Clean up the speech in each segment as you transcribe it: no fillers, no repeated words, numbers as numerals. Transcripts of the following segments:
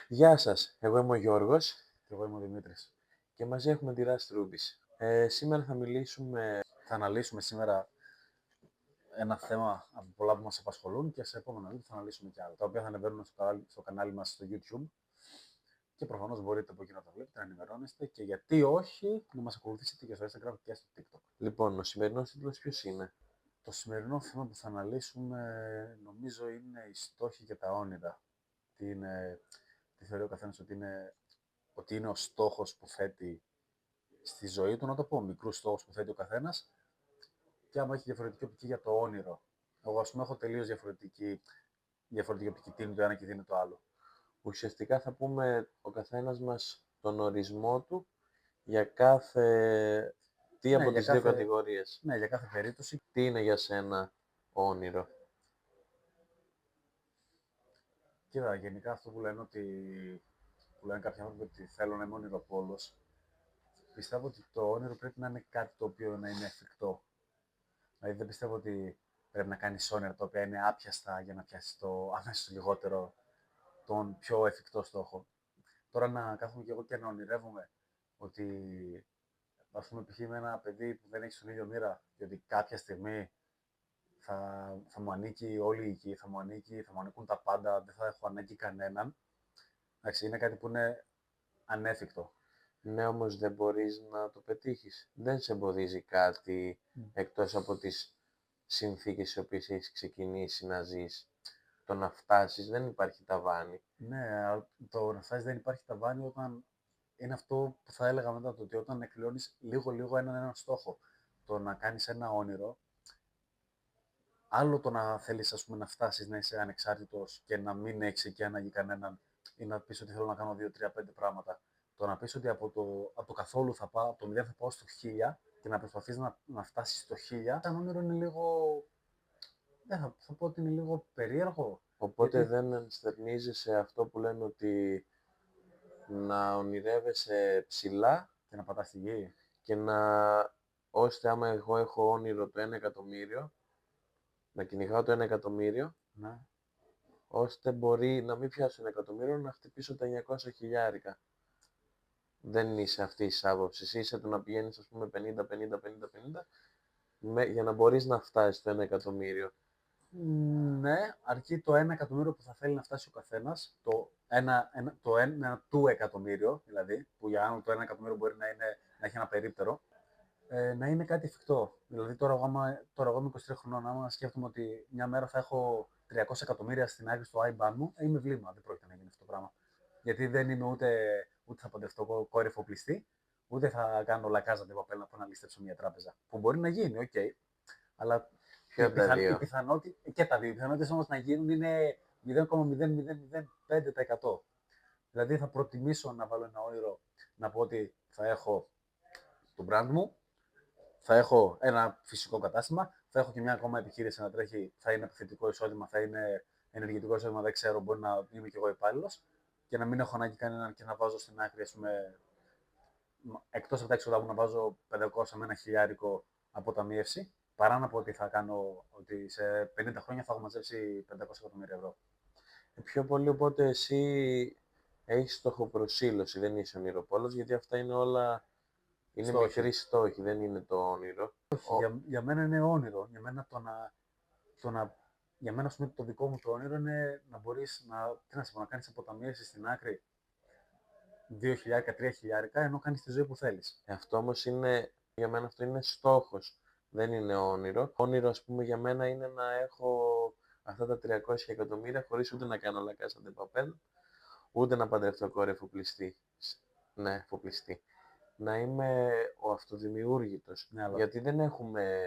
Γεια σας, εγώ είμαι ο Γιώργος Και εγώ είμαι ο Δημήτρης. και μαζί έχουμε τη Rust Rubies. Σήμερα Θα αναλύσουμε σήμερα ένα θέμα από πολλά που μας απασχολούν και σε επόμενο βίντεο θα αναλύσουμε και άλλα, τα οποία θα ανεβαίνουν στο κανάλι μας στο YouTube και προφανώς μπορείτε από εκεί να τα βλέπετε, να ενημερώνεστε και γιατί όχι να μας ακολουθήσετε και στο Instagram και στο TikTok. Λοιπόν, ο σημερινός τίτλος ποιος είναι? Το σημερινό θέμα που θα αναλύσουμε νομίζω είναι οι στόχοι και τα όνειρα. Τι θεωρεί ο καθένας ότι είναι ο στόχος που θέτει στη ζωή του, να το πω, μικρούς στόχους που θέτει ο καθένας και άμα έχει διαφορετική οπτική για το όνειρο. Εγώ, ας πούμε, έχω τελείως διαφορετική οπτική. Τι είναι το ένα και τι είναι το άλλο. Ουσιαστικά θα πούμε ο καθένας μας τον ορισμό του για κάθε τι Ναι, από τις δύο κατηγορίες. ναι, για κάθε περίπτωση. Τι είναι για σένα όνειρο? Κοίτα, γενικά αυτό που λένε κάποιοι άνθρωποι ότι θέλω να είμαι όνειροπόλος, πιστεύω ότι το όνειρο πρέπει να είναι κάτι το οποίο να είναι εφικτό. Δηλαδή δεν πιστεύω ότι πρέπει να κάνεις όνειρα τα οποία είναι άπιαστα για να πιάσεις το αμέσως λιγότερο, τον πιο εφικτό στόχο. Τώρα να κάθομαι κι εγώ και να ονειρεύομαι ότι, ας πούμε, π.χ. με ένα παιδί που δεν έχει στον ίδιο μοίρα και ότι κάποια στιγμή θα μου ανήκει όλη η γη, θα μου ανήκουν τα πάντα, δεν θα έχω ανάγκη κανέναν. Εντάξει, είναι κάτι που είναι ανέφικτο. Ναι, όμως δεν μπορείς να το πετύχεις. Δεν σε εμποδίζει κάτι εκτός από τις συνθήκες στις οποίες έχεις ξεκινήσει να ζεις. Το να φτάσεις δεν υπάρχει ταβάνι. Ναι, το να φτάσει δεν υπάρχει ταβάνι όταν είναι αυτό που θα έλεγα μετά, το ότι όταν εκπληρώνεις λίγο-λίγο έναν στόχο. Το να κάνεις ένα όνειρο, άλλο το να θέλεις, ας πούμε, να φτάσεις να είσαι ανεξάρτητος και να μην έχεις εκεί ανάγκη κανέναν ή να πεις ότι θέλω να κάνω 2, 3, 5 πράγματα. Το να πεις ότι από το καθόλου θα πάω, από το 0 θα πάω στο 1000 και να προσπαθείς να φτάσεις στο 1000, σαν όνειρο είναι λίγο. Δεν θα πω ότι είναι λίγο περίεργο. Οπότε Γιατί. δεν ενστερνίζεσαι αυτό που λένε ότι να ονειρεύεσαι ψηλά Και να πατάς στη γη. και να, ώστε άμα εγώ έχω όνειρο το 1 εκατομμύριο, να κυνηγάω το 1 εκατομμύριο, Ναι. ώστε μπορεί να μην πιάσω 1 εκατομμύριο, να χτυπήσω τα 900 χιλιάρικα. Δεν είσαι αυτή τη άποψη. Είσαι το να πηγαίνεις, ας πούμε, 50, 50, 50, 50, για να μπορείς να φτάσεις το 1 εκατομμύριο. Ναι, αρκεί το 1 εκατομμύριο που θα θέλει να φτάσει ο καθένα, το ένα του εκατομμύριο, δηλαδή, που για άλλο το 1 εκατομμύριο μπορεί να έχει ένα περίπτερο, να είναι κάτι εφικτό. Δηλαδή, τώρα εγώ είμαι 23 χρονών, άμα σκέφτομαι ότι μια μέρα θα έχω 300 εκατομμύρια στην άκρη στο IBAN μου, είμαι βλήμα. Δεν πρόκειται να γίνει αυτό το πράγμα. Γιατί δεν είμαι ούτε θα παντρευτώ κόρυφο πληστή, ούτε θα κάνω λακάζα την παπέλα που να ληστέψω μια τράπεζα. Που μπορεί να γίνει, οκ. Αλλά Ποιο από τα δύο? και τα δύο. Οι πιθανότητες όμως να γίνουν είναι 0,0005%. Δηλαδή θα προτιμήσω να βάλω ένα όνειρο να πω ότι θα έχω το brand μου, θα έχω ένα φυσικό κατάστημα, θα έχω και μια ακόμα επιχείρηση να τρέχει, θα είναι επιθετικό εισόδημα, θα είναι ενεργητικό εισόδημα, δεν ξέρω, μπορεί να είμαι και εγώ υπάλληλο και να μην έχω ανάγκη κανέναν και να βάζω στην άκρη, ας πούμε, εκτός από τα έξοδα μου να βάζω 500 με ένα χιλιάρικο αποταμίευση, παρά να πω ότι θα κάνω, ότι σε 50 χρόνια θα έχω μαζέψει 500 εκατομμύρια ευρώ. Πιο πολύ οπότε εσύ έχεις στοχοπροσήλωση, δεν είσαι ονειροπόλος, γιατί αυτά είναι όλα, είναι Στόχοι. μικροί στόχοι, δεν είναι το όνειρο. Όχι, για μένα είναι όνειρο. Για μένα, ας πούμε, το δικό μου το όνειρο είναι να μπορείς να κάνεις αποταμίευση στην άκρη 2.000, 3.000, ενώ κάνεις τη ζωή που θέλεις. Αυτό όμως είναι, για μένα αυτό είναι στόχος, δεν είναι όνειρο. Όνειρο, ας πούμε, για μένα είναι να έχω αυτά τα 300 εκατομμύρια χωρίς ούτε να κάνω λακάσα de papel, ούτε να παντρευτώ κόρη εφοπλιστή. Ναι, εφοπλιστή. Να είμαι ο αυτοδημιούργητος. Ναι, αλλά Γιατί δεν έχουμε,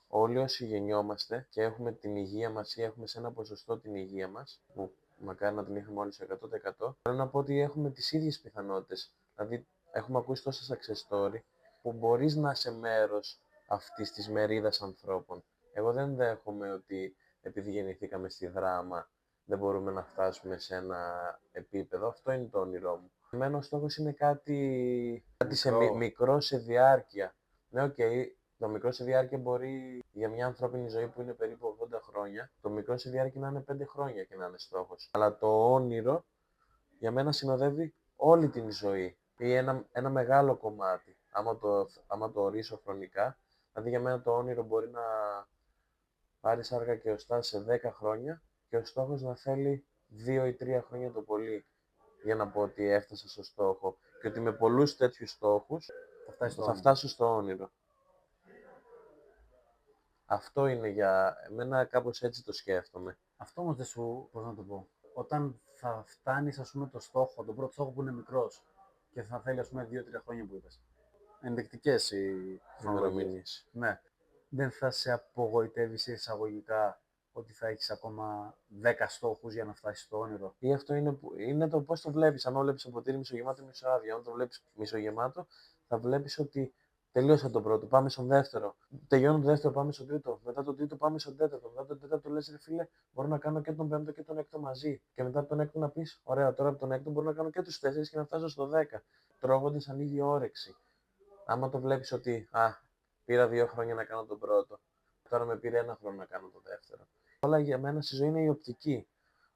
όλοι όσοι γεννιόμαστε και έχουμε την υγεία μας ή έχουμε σε ένα ποσοστό την υγεία μας, που μακάρι να την είχαμε όλοι στο 100%, θέλω να πω ότι έχουμε τις ίδιες πιθανότητες. Δηλαδή, έχουμε ακούσει τόσα success story που μπορείς να είσαι μέρος αυτής της μερίδας ανθρώπων. Εγώ δεν δέχομαι ότι επειδή γεννηθήκαμε στη δράμα δεν μπορούμε να φτάσουμε σε ένα επίπεδο. Αυτό είναι το όνειρό μου. Εμένα ο στόχος είναι κάτι μικρό. μικρό σε διάρκεια. Ναι, οκ, το μικρό σε διάρκεια μπορεί για μια ανθρώπινη ζωή που είναι περίπου 80 χρόνια, το μικρό σε διάρκεια να είναι 5 χρόνια και να είναι στόχος. Αλλά το όνειρο για μένα συνοδεύει όλη την ζωή ή ένα μεγάλο κομμάτι. Άμα το ορίσω χρονικά, δηλαδή για μένα το όνειρο μπορεί να πάρει σάρκα και οστά σε 10 χρόνια και ο στόχος να θέλει 2 ή 3 χρόνια το πολύ για να πω ότι έφτασα στο στόχο και ότι με πολλούς τέτοιους στόχους θα φτάσω στο όνειρο. Αυτό είναι για εμένα, κάπως έτσι το σκέφτομαι. Αυτό όμως δεν σου, πώς να το πω, όταν θα φτάνεις ας πούμε το στόχο, τον πρώτο στόχο που είναι μικρός και θα θέλει ας πούμε 2-3 χρόνια που είπες. Ενδεικτικές οι Ημερομηνίες. Ναι. Δεν θα σε απογοητεύει σε εισαγωγικά ότι θα έχεις ακόμα 10 στόχους για να φτάσεις στο όνειρο. Ή αυτό είναι το πώς το βλέπεις. Αν βλέπεις το ποτήρι μισογεμάτο ή μισοάδιο, αν το βλέπεις μισογεμάτο, θα βλέπεις ότι τελείωσα τον πρώτο, πάμε στον δεύτερο. Τελειώνω το δεύτερο, πάμε στον τρίτο. Μετά τον τρίτο, πάμε στον τέταρτο. Μετά τον τέταρτο, λες ρε φίλε, μπορώ να κάνω και τον πέμπτο και τον έκτο μαζί. Και μετά από τον έκτο να πεις, ωραία, τώρα από τον έκτο μπορώ να κάνω και τους 4 και να φτάσω στο 10. Τρώγοντας ανοίγει όρεξη. Άμα το βλέπεις ότι, πήρα 2 χρόνια να κάνω τον πρώτο, τώρα με πήρε 1 χρόνο να κάνω το δεύτερο. Όλα για μένα στη ζωή είναι η οπτική.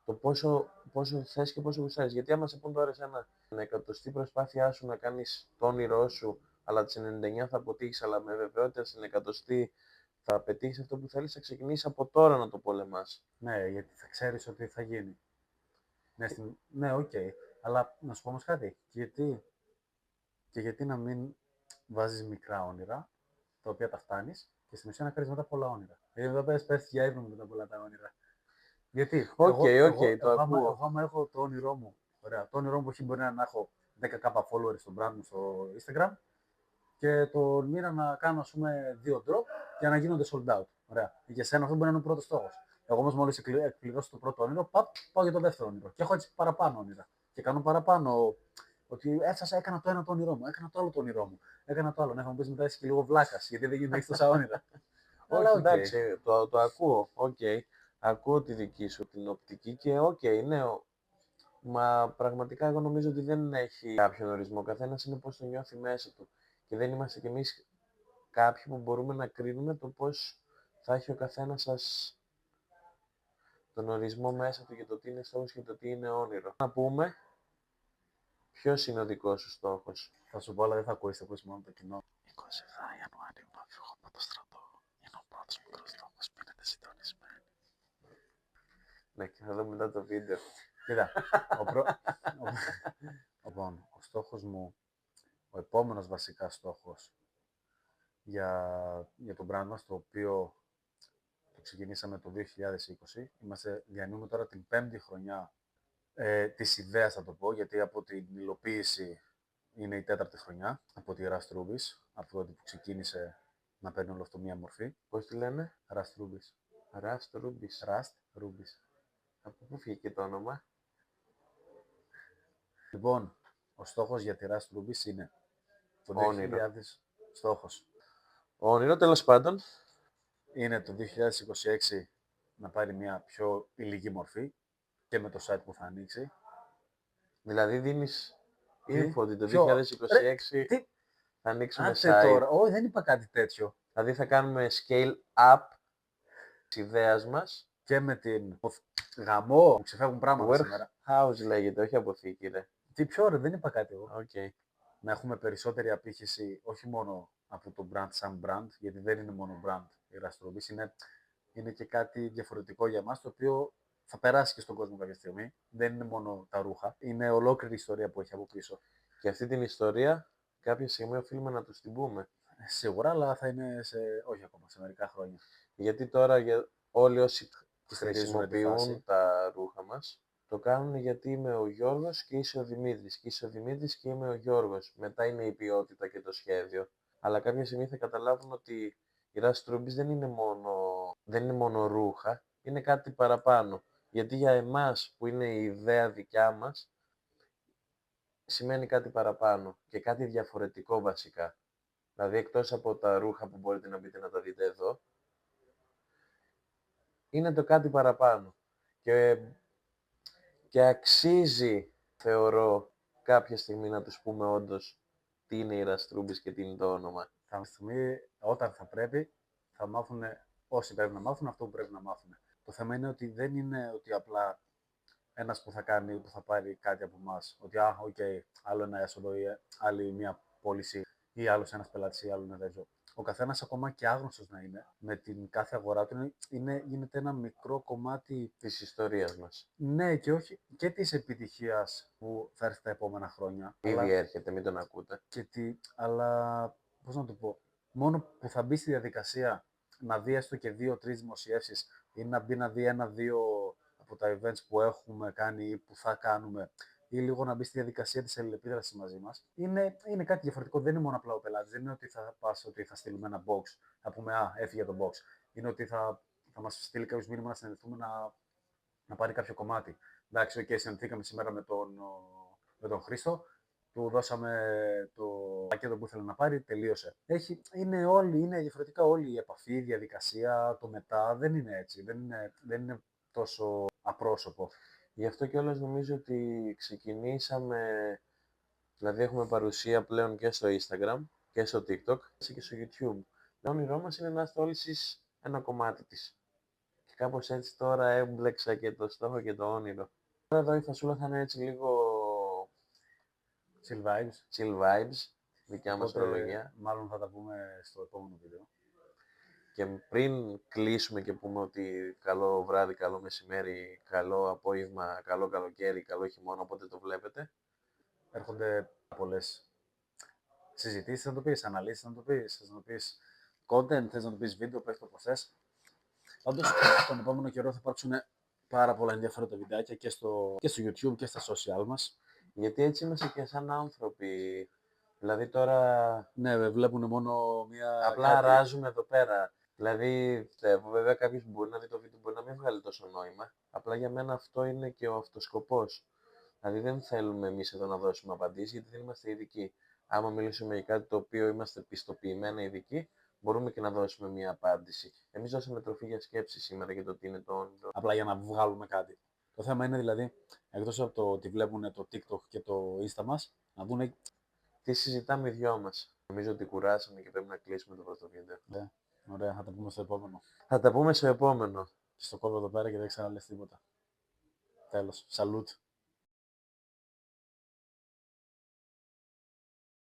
Το πόσο θες και πόσο γουστάρεις. Γιατί άμα σε πούν τώρα εσένα την εκατοστή προσπάθειά σου να κάνεις το όνειρό σου, αλλά τις 99 θα αποτύχεις, αλλά με βεβαιότητα στην εκατοστή θα πετύχεις αυτό που θέλεις, θα ξεκινήσεις από τώρα να το πολεμάς. Ναι, γιατί θα ξέρεις ότι θα γίνει. Ναι, οκ. Αλλά να σου πω όμως κάτι. Γιατί να μην βάζεις μικρά όνειρα, τα οποία τα φτάνεις, και στην ουσία να κάνεις μετά πολλά όνειρα. Γιατί μετά πέφτεις για ύπνο μετά πολλά τα όνειρα. Γιατί εγώ άμα έχω το όνειρό μου, ωραία, το όνειρό μου που μπορεί να έχω 10k followers στο brand μου στο Instagram και το μήνα να κάνω ας πούμε 2 drop για να γίνονται sold out. Ωραία. Για σένα αυτό μπορεί να είναι ο πρώτος στόχος. Εγώ όμως μόλις εκπληρώσω το πρώτο όνειρο, πάω για το δεύτερο όνειρο. Και έχω έτσι παραπάνω όνειρα. Και κάνω παραπάνω ότι έφτασα, έκανα το ένα το όνειρό μου, έκανα το άλλο το όνειρό μου. Έκανα το άλλο. Να έχω πει μετά είσαι και λίγο βλάκα, γιατί δεν γίνεται τόσα όνειρα. Αλλά εντάξει, το ακούω. Ακούω τη δική σου την οπτική και ναι. Μα πραγματικά εγώ νομίζω ότι δεν έχει κάποιον ορισμό. Ο καθένας είναι πώς το νιώθει μέσα του. Και δεν είμαστε κι εμείς κάποιοι που μπορούμε να κρίνουμε το πώς θα έχει ο καθένας σας τον ορισμό μέσα του για το τι είναι στόχος και το τι είναι όνειρο. Να πούμε ποιος είναι ο δικός σου στόχος. Θα σου πω, αλλά δεν θα ακούσει μόνο το κοινό. 27 Ιανουαρίου να φύγω από το στρατό. Είναι ο πρώτος μικρός στόχος. Μείνετε συντονισμένοι. Ναι, και θα δούμε μετά το βίντεο. Κοίτα, ο στόχος μου, ο επόμενος βασικά στόχος για το brand μας, το οποίο το ξεκινήσαμε το 2020, διανύουμε τώρα την 5η χρονιά της ιδέας, θα το πω, γιατί από την υλοποίηση είναι η 4η χρονιά, από τη Rust Rubies, από τότε που ξεκίνησε να παίρνει όλο αυτό μία μορφή. Πώς τη λένε? Rust Rubies. Rust Rubies. Rust Rubies. Από πού βγήκε το όνομα? Λοιπόν, ο στόχος για τη Rust Rubies είναι το 2000 στόχος. Όνειρο, τέλος πάντων. Είναι το 2026 να πάρει μια πιο υλική μορφή και με το site που θα ανοίξει. Δηλαδή δίνεις info ότι το 2026 θα ανοίξουμε site. Τώρα. Όχι, δεν είπα κάτι τέτοιο. Δηλαδή θα κάνουμε scale up της ιδέας μας. Και με την γαμό που ξεφεύγουν πράγματα σήμερα. Warehouse λέγεται, όχι αποθήκη, ρε. Τι πιο ρε, δεν είπα κάτι εγώ. Okay. Να έχουμε περισσότερη απήχηση, όχι μόνο από το brand σαν brand, γιατί δεν είναι μόνο brand η Rust Rubies, είναι και κάτι διαφορετικό για μας, το οποίο θα περάσει και στον κόσμο κάποια στιγμή. Δεν είναι μόνο τα ρούχα, είναι ολόκληρη η ιστορία που έχει από πίσω. Και αυτή την ιστορία κάποια στιγμή οφείλουμε να τους την πούμε. Σίγουρα, αλλά θα είναι όχι ακόμα, σε μερικά χρόνια. Γιατί τώρα όλοι όσοι χρησιμοποιούν τα ρούχα μας, το κάνουν γιατί είμαι ο Γιώργος και είσαι ο Δημήτρης. Και είσαι ο Δημήτρης και είμαι ο Γιώργος. Μετά είναι η ποιότητα και το σχέδιο. Αλλά κάποια στιγμή θα καταλάβουν ότι η Rust Rubies δεν είναι μόνο ρούχα, είναι κάτι παραπάνω. Γιατί για εμάς που είναι η ιδέα δικιά μας, σημαίνει κάτι παραπάνω και κάτι διαφορετικό βασικά. Δηλαδή εκτός από τα ρούχα που μπορείτε να μπείτε να τα δείτε εδώ, είναι το κάτι παραπάνω. Και αξίζει, θεωρώ, κάποια στιγμή να τους πούμε όντως τι είναι η Rust Rubies και τι είναι το όνομα. Κάποια στιγμή, όταν θα πρέπει, θα μάθουν όσοι πρέπει να μάθουν αυτό που πρέπει να μάθουν. Το θέμα είναι ότι δεν είναι ότι απλά ένας που θα πάρει κάτι από εμάς. Ότι, οκ, άλλο ένα έσοδο ή άλλη μια πώληση ή άλλος ένας πελάτης ή άλλο ένα τέτοιο. Ο καθένας, ακόμα και άγνωστος να είναι, με την κάθε αγορά του, γίνεται ένα μικρό κομμάτι Της ιστορίας μας. ναι, και όχι και της επιτυχίας που θα έρθει τα επόμενα χρόνια. Ήδη έρχεται, μην τον ακούτε. Αλλά, πώς να το πω, μόνο που θα μπει στη διαδικασία να δει έστω και 2-3 δημοσιεύσεις ή να μπει να δει 1-2 από τα events που έχουμε κάνει ή που θα κάνουμε ή λίγο να μπει στη διαδικασία της αλληλεπίδρασης μαζί μας, είναι κάτι διαφορετικό. Δεν είναι μόνο απλά ο πελάτης. Δεν είναι ότι θα πας, ότι θα στείλουμε ένα box, θα πούμε έφυγε το box. Είναι ότι θα μας στείλει κάποιος μήνυμα να συναντηθούμε να πάρει κάποιο κομμάτι. Εντάξει, συναντηθήκαμε σήμερα με τον Χρήστο, του δώσαμε το πακέτο που ήθελε να πάρει, τελείωσε. Είναι διαφορετικά όλη η επαφή, η διαδικασία, το μετά, δεν είναι έτσι, δεν είναι τόσο απρόσωπο. Γι' αυτό κιόλας νομίζω ότι ξεκινήσαμε, δηλαδή έχουμε παρουσία πλέον και στο Instagram και στο TikTok και στο YouTube. Το όνειρό μας είναι να είστε όλοι εσείς ένα κομμάτι της. Και κάπως έτσι τώρα έμπλεξα και το στόχο και το όνειρο. Τώρα εδώ η φασούλα θα είναι έτσι λίγο chill vibes, δικιά μας ορολογία. Μάλλον θα τα πούμε στο επόμενο βίντεο. Και πριν κλείσουμε και πούμε ότι καλό βράδυ, καλό μεσημέρι, καλό απόγευμα, καλό καλοκαίρι, καλό χειμώνα, όποτε το βλέπετε. Έρχονται πολλές συζητήσεις, να το πεις, αναλύσεις, να το πεις, θες να το πεις content, θες να το πεις βίντεο, πες το πως θες. Πάντως, τον επόμενο καιρό θα υπάρξουν πάρα πολλά ενδιαφέροντα βιντεάκια και στο YouTube και στα social μας. Γιατί έτσι είμαστε και σαν άνθρωποι. Δηλαδή τώρα... Ναι, βλέπουν μόνο μία... Απλά ράζουμε εδώ πέρα. Δηλαδή, βέβαια κάποιος μπορεί να δει το βίντεο, μπορεί να μην βγάλει τόσο νόημα. Απλά για μένα αυτό είναι και ο αυτοσκοπός. Δηλαδή δεν θέλουμε εμείς εδώ να δώσουμε απαντήσεις, γιατί δεν είμαστε ειδικοί. Άμα μιλήσουμε για κάτι το οποίο είμαστε πιστοποιημένα ειδικοί, μπορούμε και να δώσουμε μία απάντηση. Εμείς δώσαμε τροφή για σκέψη σήμερα για το τι είναι το όνειρο. Απλά για να βγάλουμε κάτι. Το θέμα είναι δηλαδή, εκτός από το ότι βλέπουν το TikTok και το Insta μας, να δουν τι συζητάμε οι δυο μας. Νομίζω ότι κουράσαμε και πρέπει να κλείσουμε το πρώτο βίντεο. Ναι, ωραία, θα τα πούμε στο επόμενο. Θα τα πούμε στο επόμενο. Και στο κόβω εδώ πέρα και δεν ξαναλες τίποτα. Τέλος. Σαλούτ.